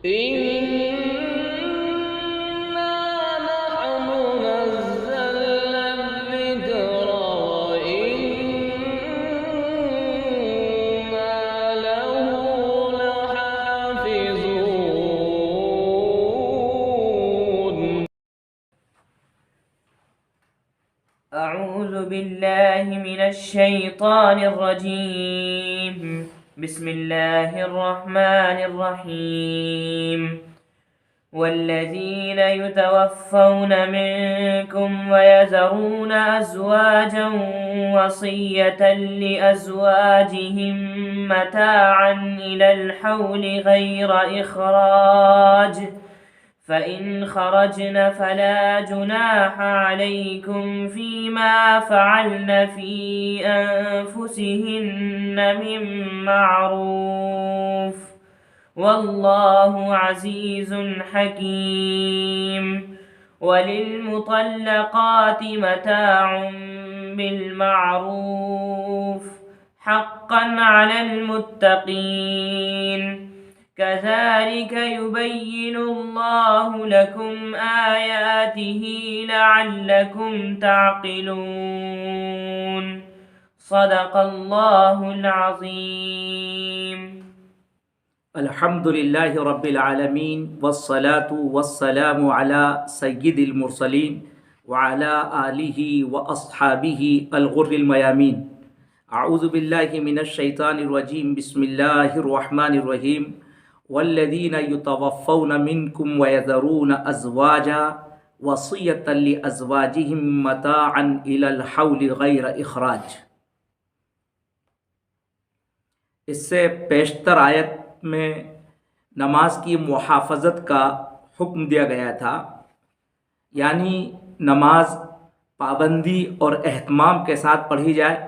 إنا نحن نزلنا الذكر وإنا له لحافظون. أعوذ بالله من الشيطان الرجيم. بسم الله الرحمن الرحيم. والذين يتوفون منكم ويذرون أزواجا وصية لأزواجهم متاعا إلى الحول غير إخراج، فإن خرجن فلا جناح عليكم فيما فعلن في أنفسهن من معروف، والله عزيز حكيم. وللمطلقات متاع بالمعروف حقا على المتقين. كذلك يبين الله لكم آياته لعلكم تعقلون. صدق الله العظيم. الحمد لله رب العالمين والصلاة والسلام على سيد المرسلين وعلى آله وأصحابه الغر الميامين. أعوذ بالله من الشيطان الرجيم. بسم الله الرحمن الرحيم. والذين يتوفون منكم ويذرون أزواجا وصية لأزواجهم متاعا إلى الحول غير إخراج. اس سے پیشتر آیت میں نماز کی محافظت کا حکم دیا گیا تھا، یعنی نماز پابندی اور اہتمام کے ساتھ پڑھی جائے،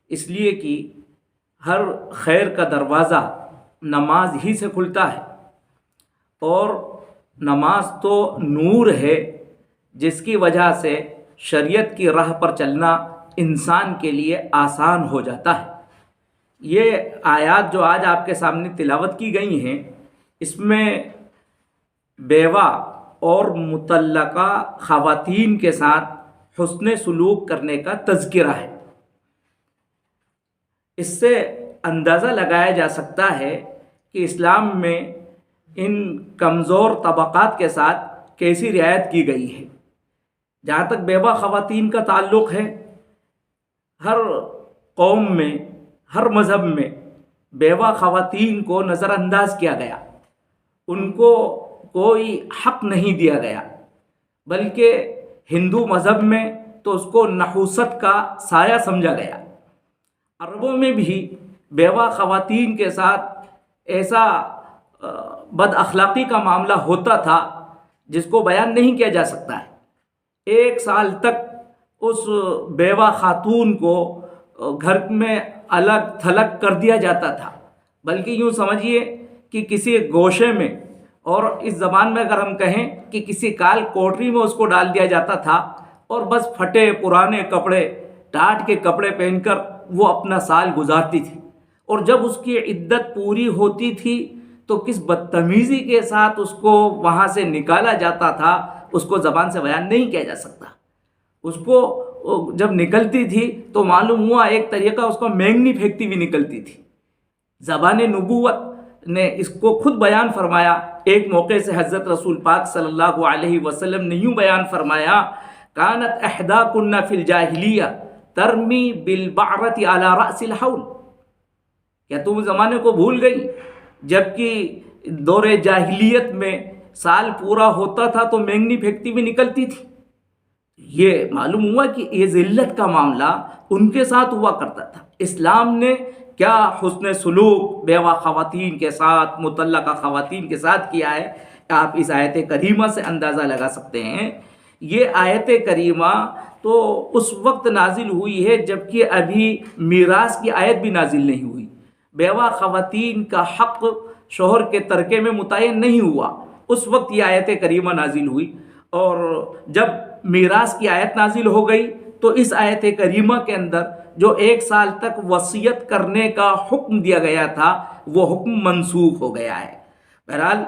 اس لیے کہ ہر خیر کا دروازہ نماز ہی سے کھلتا ہے، اور نماز تو نور ہے جس کی وجہ سے شریعت کی راہ پر چلنا انسان کے لیے آسان ہو جاتا ہے۔ یہ آیات جو آج آپ کے سامنے تلاوت کی گئی ہیں، اس میں بیوہ اور مطلقہ خواتین کے ساتھ حسن سلوک کرنے کا تذکرہ ہے۔ اس سے اندازہ لگایا جا سکتا ہے کہ اسلام میں ان کمزور طبقات کے ساتھ کیسی رعایت کی گئی ہے۔ جہاں تک بیوہ خواتین کا تعلق ہے، ہر قوم میں، ہر مذہب میں بیوہ خواتین کو نظر انداز کیا گیا، ان کو کوئی حق نہیں دیا گیا، بلکہ ہندو مذہب میں تو اس کو نحوست کا سایہ سمجھا گیا۔ عربوں میں بھی بیوہ خواتین کے ساتھ ایسا بد اخلاقی کا معاملہ ہوتا تھا جس کو بیان نہیں کیا جا سکتا ہے۔ 1 سال تک اس بیوہ خاتون کو گھر میں الگ تھلگ کر دیا جاتا تھا، بلکہ یوں سمجھیے کہ کسی گوشے میں، اور اس زبان میں اگر ہم کہیں کہ کسی کال کوٹری میں اس کو ڈال دیا جاتا تھا، اور بس پھٹے پرانے کپڑے، ٹاٹ کے کپڑے پہن کر وہ اپنا سال گزارتی تھی۔ اور جب اس کی عدت پوری ہوتی تھی تو کس بدتمیزی کے ساتھ اس کو وہاں سے نکالا جاتا تھا، اس کو زبان سے بیان نہیں کیا جا سکتا۔ اس کو جب نکلتی تھی تو معلوم ہوا ایک طریقہ اس کو مینگنی پھینکتی ہوئی نکلتی تھی۔ زبان نبوت نے اس کو خود بیان فرمایا۔ ایک موقع سے حضرت رسول پاک صلی اللہ علیہ وسلم نے یوں بیان فرمایا، کانت احداکن فی الجاہلیہ ترمی بالبعرۃ علی رأس الحول۔ کیا تم زمانے کو بھول گئی جبکہ دور جاہلیت میں سال پورا ہوتا تھا تو مینگنی پھینکتی ہوئی نکلتی تھی؟ یہ معلوم ہوا کہ یہ ذلت کا معاملہ ان کے ساتھ ہوا کرتا تھا۔ اسلام نے کیا حسن سلوک بیوہ خواتین کے ساتھ، مطلقہ خواتین کے ساتھ کیا ہے، آپ اس آیت کریمہ سے اندازہ لگا سکتے ہیں۔ یہ آیت کریمہ تو اس وقت نازل ہوئی ہے جبکہ ابھی میراث کی آیت بھی نازل نہیں ہوئی۔ بیوہ خواتین کا حق شوہر کے ترکے میں متعین نہیں ہوا، اس وقت یہ آیت کریمہ نازل ہوئی، اور جب میراث کی آیت نازل ہو گئی تو اس آیت کریمہ کے اندر جو 1 سال تک وصیت کرنے کا حکم دیا گیا تھا وہ حکم منسوخ ہو گیا ہے۔ بہرحال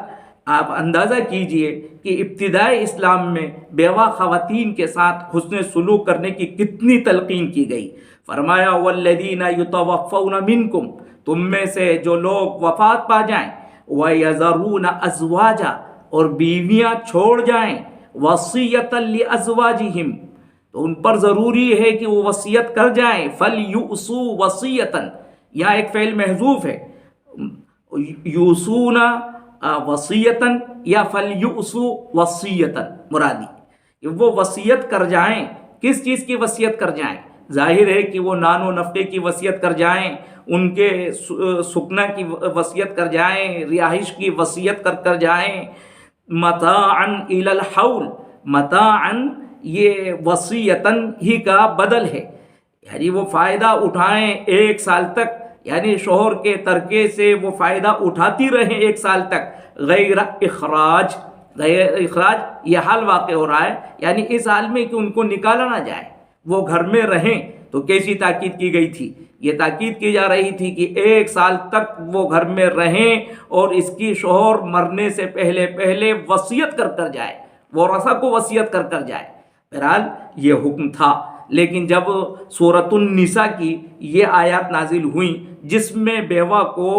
آپ اندازہ کیجئے کہ ابتدائی اسلام میں بیوہ خواتین کے ساتھ حسن سلوک کرنے کی کتنی تلقین کی گئی. فرمایا والذین یتوفون منکم، تم میں سے جو لوگ وفات پا جائیں، ویذرون ازواجا، اور بیویاں چھوڑ جائیں، وصیۃ لازواجہم، تو ان پر ضروری ہے کہ وہ وصیت کر جائیں. فلیؤسوا وصیۃً، یہاں ایک فعل محذوف ہے، یوسون وصیتاً یا فلیؤسوا وصیتاً مرادی کہ وہ وصیت کر جائیں. کس چیز کی وصیت کر جائیں؟ ظاہر ہے کہ وہ نان و نفقے کی وصیت کر جائیں، ان کے سکنا کی وصیت کر جائیں، رہائش کی وصیت کر جائیں. متاعاً الی الحول، متاعاً یہ وصیتاً ہی کا بدل ہے، یعنی وہ فائدہ اٹھائیں 1 سال تک، یعنی شوہر کے ترکے سے وہ فائدہ اٹھاتی رہیں 1 سال تک، غیر اخراج. غیر اخراج یہ حال واقع ہو رہا ہے، یعنی اس حال میں کہ ان کو نکالا نہ جائے، وہ گھر میں رہیں. تو کیسی تاکید کی گئی تھی؟ یہ تاکید کی جا رہی تھی کہ 1 سال تک وہ گھر میں رہیں اور اس کی شوہر مرنے سے پہلے وصیت کر جائے، ورثہ کو وصیت کر جائے. بہرحال یہ حکم تھا. لیکن جب سورۃ النساء کی یہ آیات نازل ہوئیں جس میں بیوہ کو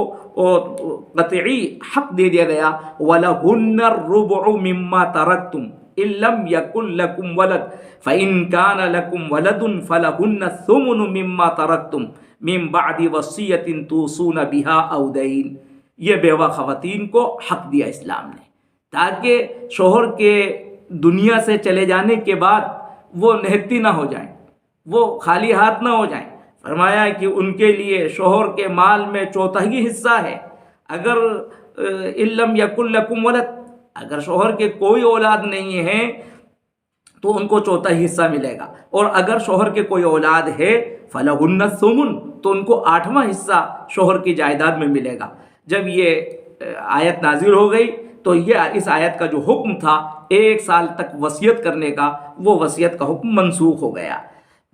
قطعی حق دے دیا گیا، وَلَهُنَّ الرُّبُعُ مِمَّا تَرَكْتُمْ إِن لَّمْ يَكُن لَّكُمْ وَلَدٌ فَإِن كَانَ لَكُمْ وَلَدٌ فَلَهُنَّ الثُّمُنُ مِمَّا تَرَكْتُمْ مِن بَعْدِ وَصِيَّةٍ تُوصُونَ بِهَا أَوْ دَيْنٍ. یہ بیوہ خواتین کو حق دیا اسلام نے تاکہ شوہر کے دنیا سے چلے جانے کے بعد وہ نہتی نہ ہو جائیں، وہ خالی ہاتھ نہ ہو جائیں. فرمایا کہ ان کے لیے شوہر کے مال میں 1/4 حصہ ہے. اگر إِن لَّمْ يَكُن لَّكُمْ وَلَدٌ، اگر شوہر کے کوئی اولاد نہیں ہے تو ان کو 1/4 حصہ ملے گا، اور اگر شوہر کے کوئی اولاد ہے فَلَهُنَّ الثُّمُنُ، تو ان کو 8واں حصہ شوہر کی جائیداد میں ملے گا. جب یہ آیت نازل ہو گئی تو یہ اس آیت کا جو حکم تھا 1 سال تک وصیت کرنے کا، وہ وصیت کا حکم منسوخ ہو گیا.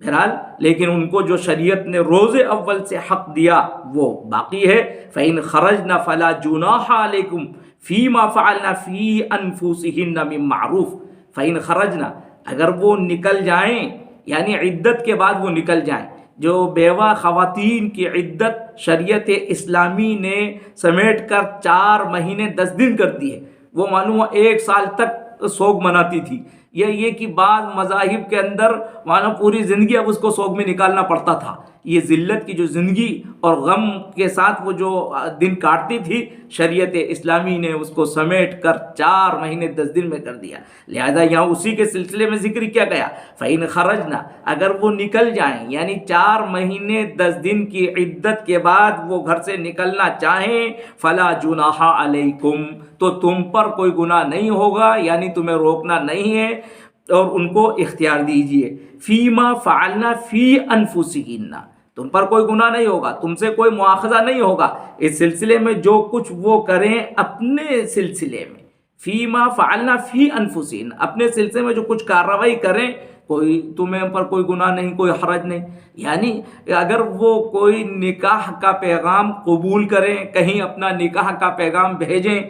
بہرحال لیکن ان کو جو شریعت نے روز اول سے حق دیا وہ باقی ہے. فَإِنْ خَرَجْنَ فَلَا جُنَاحَ عَلَيْكُمْ فِي مَا فَعَلْنَ فِي أَنفُسِهِنَّ مِن مَّعْرُوفٍ. فَإِنْ خَرَجْنَ، اگر وہ نکل جائیں، یعنی عدت کے بعد وہ نکل جائیں. جو بیوہ خواتین کی عدت شریعت اسلامی نے سمیٹ کر 4 مہینے 10 دن کر دی ہے. وہ معلوم 1 سال تک سوگ مناتی تھی. یہ کہ بعض مذاہب کے اندر معلوم پوری زندگی اب اس کو سوگ میں نکالنا پڑتا تھا. یہ ذلت کی جو زندگی اور غم کے ساتھ وہ جو دن کاٹتی تھی، شریعت اسلامی نے اس کو سمیٹ کر 4 مہینے 10 دن میں کر دیا. لہذا یہاں اسی کے سلسلے میں ذکر کیا گیا فَإِنْ خَرَجْنَا، اگر وہ نکل جائیں، یعنی 4 مہینے 10 دن کی عدت کے بعد وہ گھر سے نکلنا چاہیں، فَلَا جُنَاحَ عَلَيْكُمْ، تو تم پر کوئی گناہ نہیں ہوگا، یعنی تمہیں روکنا نہیں ہے، اور ان کو اختیار دیجئے. فِي مَا فَعَلْنَا فِي أَنفُسِهِنَّ، تم پر کوئی گناہ نہیں ہوگا، تم سے کوئی مواخذہ نہیں ہوگا اس سلسلے میں جو کچھ وہ کریں اپنے سلسلے میں. فی ما فعلنا فی انفسہن، اپنے سلسلے میں جو کچھ کارروائی کریں، کوئی تمہیں پر کوئی گناہ نہیں، کوئی حرج نہیں. یعنی اگر وہ کوئی نکاح کا پیغام قبول کریں، کہیں اپنا نکاح کا پیغام بھیجیں،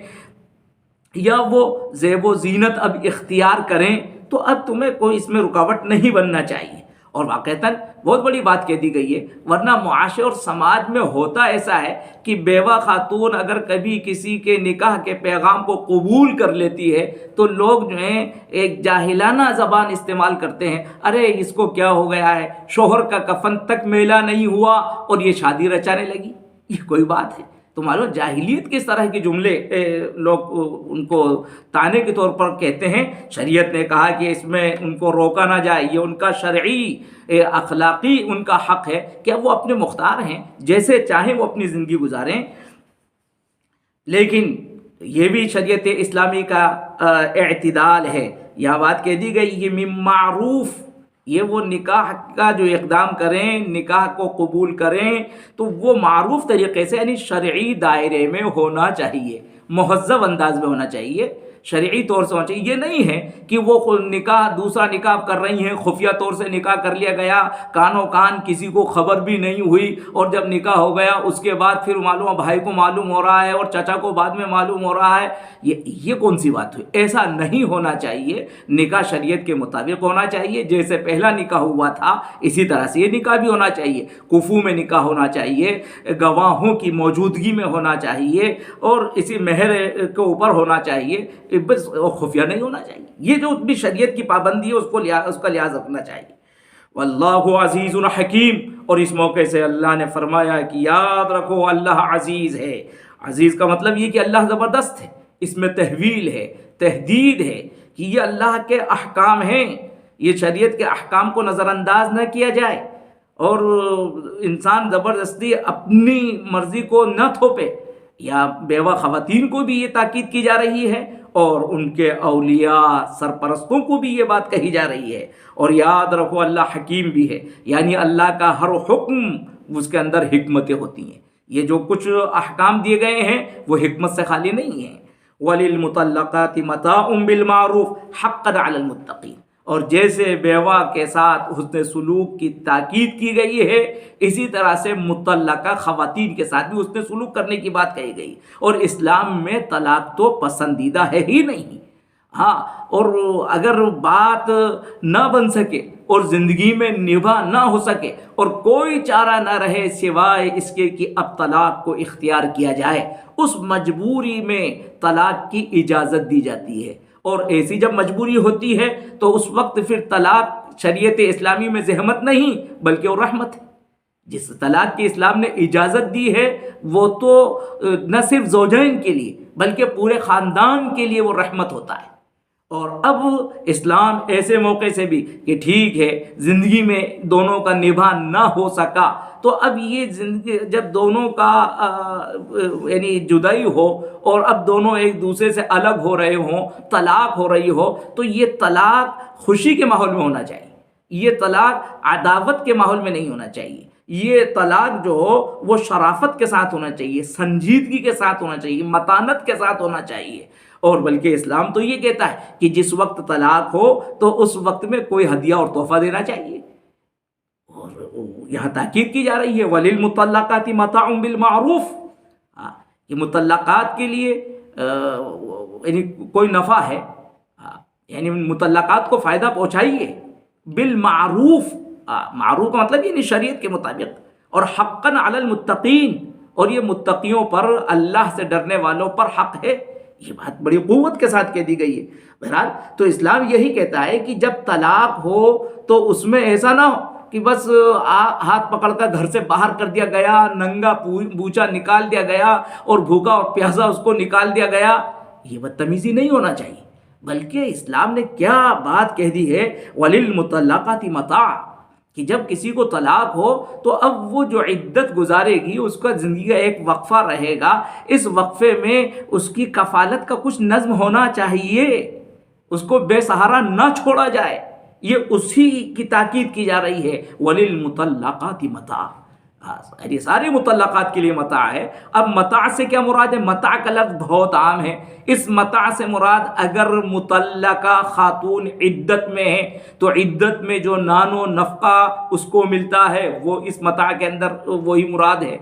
یا وہ زیب و زینت اب اختیار کریں، تو اب تمہیں کوئی اس میں رکاوٹ نہیں بننا چاہیے. اور واقعتاً بہت بڑی بات کہہ دی گئی ہے، ورنہ معاشرے اور سماج میں ہوتا ایسا ہے کہ بیوہ خاتون اگر کبھی کسی کے نکاح کے پیغام کو قبول کر لیتی ہے تو لوگ جو ہیں ایک جاہلانہ زبان استعمال کرتے ہیں، ارے اس کو کیا ہو گیا ہے، شوہر کا کفن تک میلا نہیں ہوا اور یہ شادی رچانے لگی. یہ کوئی بات ہے؟ تو معلوم جاہلیت کس طرح کے جملے لوگ ان کو تانے کے طور پر کہتے ہیں. شریعت نے کہا کہ اس میں ان کو روکا نہ جائے، یہ ان کا شرعی اخلاقی ان کا حق ہے کہ وہ اپنے مختار ہیں، جیسے چاہیں وہ اپنی زندگی گزاریں. لیکن یہ بھی شریعت اسلامی کا اعتدال ہے. یہاں بات کہہ دی گئی یہ من معروف، یہ وہ نکاح کا جو اقدام کریں، نکاح کو قبول کریں تو وہ معروف طریقے سے، یعنی شرعی دائرے میں ہونا چاہیے، مہذب انداز میں ہونا چاہیے. شرعی طور سے ہونا چاہیے. یہ نہیں ہے کہ وہ نکاح دوسرا نکاح کر رہی ہیں، خفیہ طور سے نکاح کر لیا گیا، کانوں کان کسی کو خبر بھی نہیں ہوئی، اور جب نکاح ہو گیا اس کے بعد پھر معلوم بھائی کو معلوم ہو رہا ہے اور چچا کو بعد میں معلوم ہو رہا ہے. یہ کون سی بات ہوئی؟ ایسا نہیں ہونا چاہیے. نکاح شریعت کے مطابق ہونا چاہیے. جیسے پہلا نکاح ہوا تھا اسی طرح سے یہ نکاح بھی ہونا چاہیے. کفو میں نکاح ہونا چاہیے، گواہوں کی موجودگی میں ہونا چاہیے، اور اسی مہر کے اوپر ہونا چاہیے، بس خفیہ نہیں ہونا چاہیے. یہ جو بھی شریعت کی پابندی ہے اس کا لحاظ رکھنا چاہیے. واللہ عزیز حکیم. اور اس موقع سے اللہ نے فرمایا کہ یاد رکھو اللہ عزیز ہے. عزیز کا مطلب یہ کہ اللہ زبردست ہے، اس میں تحویل ہے، تحدید ہے کہ یہ اللہ کے احکام ہیں. یہ شریعت کے احکام کو نظر انداز نہ کیا جائے، اور انسان زبردستی اپنی مرضی کو نہ تھوپے. یا بیوہ خواتین کو بھی یہ تاکید کی جا رہی ہے، اور ان کے اولیاء سرپرستوں کو بھی یہ بات کہی جا رہی ہے. اور یاد رکھو اللہ حکیم بھی ہے، یعنی اللہ کا ہر حکم اس کے اندر حکمتیں ہوتی ہیں. یہ جو کچھ احکام دیے گئے ہیں وہ حکمت سے خالی نہیں ہیں. وَلِلْمُطَلَّقَاتِ مَتَاعٌ بِالْمَعْرُوفِ حَقًّا عَلَى الْمُتَّقِينَ. اور جیسے بیوہ کے ساتھ حسن سلوک کی تاکید کی گئی ہے، اسی طرح سے مطلقہ خواتین کے ساتھ بھی حسن سلوک کرنے کی بات کہی گئی. اور اسلام میں طلاق تو پسندیدہ ہے ہی نہیں. ہاں، اور اگر بات نہ بن سکے اور زندگی میں نبھا نہ ہو سکے اور کوئی چارہ نہ رہے سوائے اس کے کہ اب طلاق کو اختیار کیا جائے، اس مجبوری میں طلاق کی اجازت دی جاتی ہے. اور ایسی جب مجبوری ہوتی ہے تو اس وقت پھر طلاق شریعت اسلامی میں زحمت نہیں بلکہ وہ رحمت ہے. جس طلاق کی اسلام نے اجازت دی ہے وہ تو نہ صرف زوجین کے لیے بلکہ پورے خاندان کے لیے وہ رحمت ہوتا ہے. اور اب اسلام ایسے موقع سے بھی کہ ٹھیک ہے زندگی میں دونوں کا نبھا نہ ہو سکا، تو اب یہ زندگی جب دونوں کا یعنی جدائی ہو اور اب دونوں ایک دوسرے سے الگ ہو رہے ہوں، طلاق ہو رہی ہو، تو یہ طلاق خوشی کے ماحول میں ہونا چاہیے. یہ طلاق عداوت کے ماحول میں نہیں ہونا چاہیے. یہ طلاق جو ہو وہ شرافت کے ساتھ ہونا چاہیے، سنجیدگی کے ساتھ ہونا چاہیے، متانت کے ساتھ ہونا چاہیے. اور بلکہ اسلام تو یہ کہتا ہے کہ جس وقت طلاق ہو تو اس وقت میں کوئی ہدیہ اور تحفہ دینا چاہیے. اور یہاں تاکید کی جا رہی ہے وَلِلْمُطَلَّقَاتِ مَتَاعٌ بِالْمَعْرُوفِ. یہ مطلقات کے لیے یعنی کوئی نفع ہے، یعنی مطلقات کو فائدہ پہنچائیے بالمعروف. معروف کا مطلب یعنی شریعت کے مطابق، اور حقاً علی المتقین، اور یہ متقیوں پر، اللہ سے ڈرنے والوں پر حق ہے. یہ بات بڑی قوت کے ساتھ کہہ دی گئی ہے. بہرحال تو اسلام یہی کہتا ہے کہ جب طلاق ہو تو اس میں ایسا نہ ہو کہ بس ہاتھ پکڑ کر گھر سے باہر کر دیا گیا، ننگا بوچا نکال دیا گیا، اور بھوکا اور پیاسا اس کو نکال دیا گیا. یہ بدتمیزی نہیں ہونا چاہیے. بلکہ اسلام نے کیا بات کہہ دی ہے وَلِلْمُطَلَّقَاتِ مَتَاعٌ، کہ جب کسی کو طلاق ہو تو اب وہ جو عدت گزارے گی اس کا زندگی کا ایک وقفہ رہے گا. اس وقفے میں اس کی کفالت کا کچھ نظم ہونا چاہیے، اس کو بے سہارا نہ چھوڑا جائے. یہ اسی کی تاکید کی جا رہی ہے وَلِلْمُطَلَّقَاتِ مَتَاعٌ. یہ سارے مطلقات کے لیے متاع ہے. اب متاع سے کیا مراد ہے؟ متاع کا لفظ بہت عام ہے. اس متاع سے مراد اگر مطلقہ خاتون عدت میں ہے تو عدت میں جو نان و نفقہ اس کو ملتا ہے وہ اس متاع کے اندر وہی مراد ہے.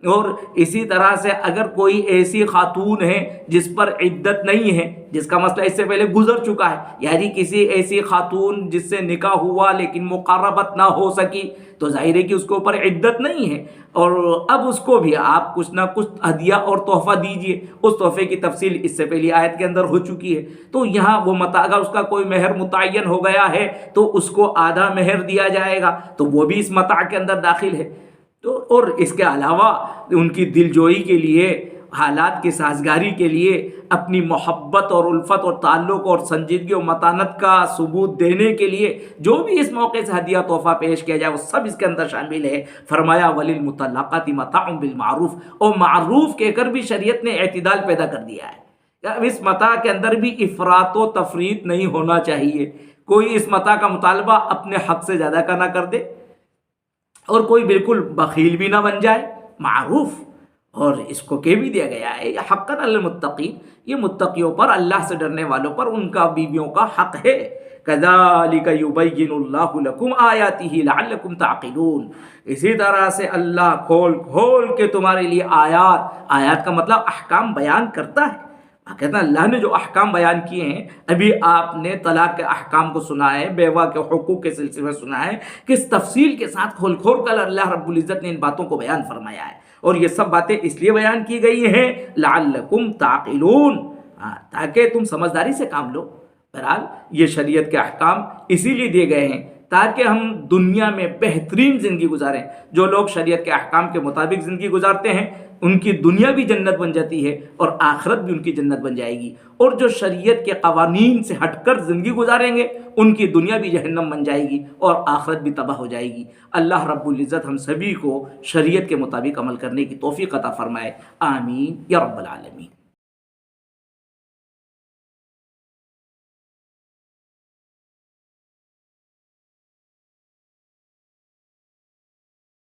اور اسی طرح سے اگر کوئی ایسی خاتون ہے جس پر عدت نہیں ہے، جس کا مسئلہ اس سے پہلے گزر چکا ہے، یعنی کسی ایسی خاتون جس سے نکاح ہوا لیکن مقاربت نہ ہو سکی، تو ظاہر ہے کہ اس کے اوپر عدت نہیں ہے، اور اب اس کو بھی آپ کچھ نہ کچھ ہدیہ اور تحفہ دیجئے. اس تحفے کی تفصیل اس سے پہلی آیت کے اندر ہو چکی ہے. تو یہاں وہ متاع، اگر اس کا کوئی مہر متعین ہو گیا ہے تو اس کو آدھا مہر دیا جائے گا، تو وہ بھی اس متاع کے اندر داخل ہے. تو اور اس کے علاوہ ان کی دل جوئی کے لیے، حالات کی سازگاری کے لیے، اپنی محبت اور الفت اور تعلق اور سنجیدگی اور متانت کا ثبوت دینے کے لیے جو بھی اس موقع سے ہدیہ تحفہ پیش کیا جائے وہ سب اس کے اندر شامل ہے. فرمایا وَلِلْمُطَلَّقَاتِ مَتَاعٌ بِالْمَعْرُوفِ. اور معروف کہہ کر بھی شریعت نے اعتدال پیدا کر دیا ہے. اب اس متاع کے اندر بھی افراط و تفریط نہیں ہونا چاہیے. کوئی اس متاع کا مطالبہ اپنے حق سے زیادہ کا نہ کر دے، اور کوئی بالکل بخیل بھی نہ بن جائے. معروف اور اس کو کہہ بھی دیا گیا ہے یہ حقاً علی المتقین، یہ متقیوں پر، اللہ سے ڈرنے والوں پر ان کا بیویوں کا حق ہے۔ کذالک یبین اللہ لکم آیاتہ لعلکم تعقلون، اسی طرح سے اللہ کھول کھول کے تمہارے لیے آیات کا مطلب احکام بیان کرتا ہے۔ کہتا ہے اللہ نے جو احکام بیان کیے ہیں، ابھی آپ نے طلاق کے احکام کو سنا ہے، بیوہ کے حقوق کے سلسلے میں سنا ہے، کس تفصیل کے ساتھ کھول کھول کر اللہ رب العزت نے ان باتوں کو بیان فرمایا ہے، اور یہ سب باتیں اس لیے بیان کی گئی ہیں لعلکم تعقلون، تاکہ تم سمجھداری سے کام لو۔ بہرحال یہ شریعت کے احکام اسی لیے دیے گئے ہیں تاکہ ہم دنیا میں بہترین زندگی گزاریں۔ جو لوگ شریعت کے احکام کے مطابق زندگی گزارتے ہیں ان کی دنیا بھی جنت بن جاتی ہے اور آخرت بھی ان کی جنت بن جائے گی، اور جو شریعت کے قوانین سے ہٹ کر زندگی گزاریں گے ان کی دنیا بھی جہنم بن جائے گی اور آخرت بھی تباہ ہو جائے گی۔ اللہ رب العزت ہم سبھی کو شریعت کے مطابق عمل کرنے کی توفیق عطا فرمائے، آمین یا رب العالمین۔